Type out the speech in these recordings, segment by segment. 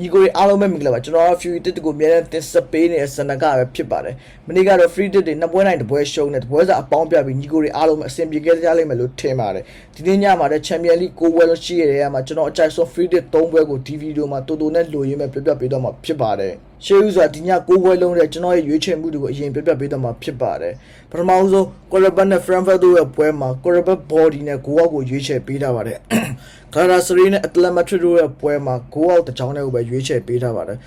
ညီကိုတွေအားလုံးပဲမင်္ဂလာပါကျွန်တော် Fury တစ်ကိုအများနဲ့တင်ဆက်ပေးနေတဲ့စနကပဲဖြစ်ပါတယ်မနေ့ကတော့ free တစ်တွေနှစ်ပွဲနိုင်တစ်ပွဲရှုံးတဲ့တစ်ပွဲစာအပေါင်းပြပြီးညီကိုတွေအားလုံးအဆင်ပြေခဲ့ကြလိမ့်မယ်လို့ထင်ပါတယ်ဒီနေ့ညမှာလည်း Champion League 9ပွဲလုံးရှိရတဲ့မှာကျွန်တော်အကြိုက်ဆုံး free တစ်3ပွဲကိုဒီဗီဒီယိုမှာတူတူနဲ့လိုရင်းပဲပြပြပေးတော့မှာဖြစ်ပါတယ်ရှေးဦးဆိုတာဒီည9ပွဲလုံးတဲ့ကျွန်တော်ရဲ့ရွေးချယ်မှုတွေကိုအရင်ပြပြပေးတော့မှာဖြစ်ပါတယ်ပထမဆုံး Cordoba နဲ့ Frankfurt တို့ရဲ့ပွဲမှာ Cordoba body နဲ့9အောက်ကိုရွေးချယ်ပေးထားပါတယ်Galatasaray နဲ့ Atletico Madrid တို့ရဲ့ပွဲမှာ9အောက်တစ်ချောင်းနဲ့ကိုပဲရွေးချယ်ပေးထားပါတယ်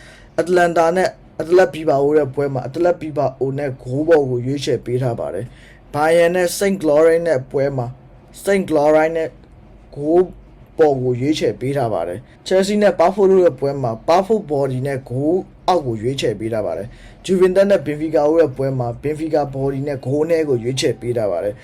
Atlanta နဲ့ Atletico Bilbao ရဲ့ပွဲမှာ Atletico Bilbao နဲ့9ဘောကိုရွေးချယ်ပေးထားပါတယ် Bayern နဲ့ Saint Clorin နဲ့ပွဲမှာ Saint Clorin နဲ့9ဘောကိုရွေးချယ်ပေးထားပါတယ် Chelsea နဲ့ Buffalo တို့ရဲ့ပွဲမှာ Buffalo body နဲ့9အောက်ကိုရွေးချယ်ပေးထားပါတယ် Juventus နဲ့ Benfica တို့ရဲ့ပွဲမှာ Benfica body နဲ့9နဲ့ကိုရွေးချယ်ပေးထားပါတယ်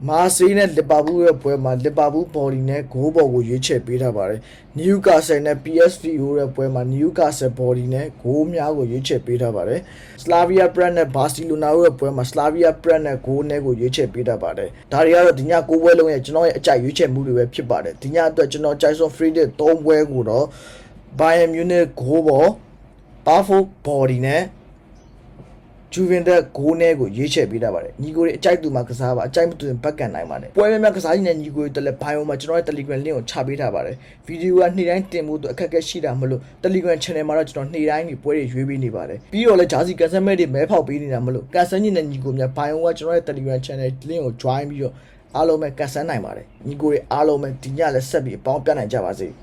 Marseille နဲ့ Liverpool ရဲ့ပွဲမှာ Liverpool body နဲ့9ဘောကိုရွေးချယ်ပေးထားပါတယ် Newcastle နဲ့ PSV ရဲ့ပွဲမှာ Newcastle body နဲ့9များကိုရွေးချယ်ပေးထားပါတယ် Slavia Prague နဲ့ Barcelona ရဲ့ပွဲမှာ Slavia Prague နဲ့9နဲ့ကိုရွေးချယ်ပေးထားပါတယ်ဒါတွေကတော့ဒီည9ပွဲလုံးရဲ့ကျွန်တော်ရဲ့အကြိုက်ရွေးချယ်မှုတွေပဲဖြစ်ပါတယ်ဒီညအတွက်ကျွန်တော်ကြိုက်ဆုံး free 3ပွဲကိုတော့ Bayern Munich 9ဘော Buffalo body နဲ့ Juventus 9နဲ့ကိုရွေးချယ်ပေးထားပါတယ်ညီကိုတွေအကြိုက်သူမှာကစားပါအကြိုက်မသူရင်ဘက်ကန်နိုင်ပါတယ်ပွဲများများကစားနေတဲ့ညီကိုတွေတက်လက်ဘိုင်ယိုမှာကျွန်တော်ရဲ့ Telegram link ကိုချပေးထားပါတယ်ဗီဒီယိုကနေ့တိုင်းတင်ဖို့အခက်အခဲရှိတာမလို့ Telegram channel မှာတော့ကျွန်တော်နေ့တိုင်းဒီပွဲတွေရွေးပေးနေပါတယ်ပြီးတော့လည်းဂျာစီကန်ဆယ်မဲတွေမဲဖောက်ပေးနေတာမလို့ကန်ဆယ်ညင်တဲ့ညီကိုများဘိုင်ယိုကကျွန်တော်ရဲ့ Telegram channel link ကို join ပြီးတော့အားလုံးပဲကန်ဆယ်နိုင်ပါတယ်ညီကိုတွေအားလုံးပဲဒီညလည်းဆက်ပြီးအပေါင်းပြနိုင်ကြပါစေ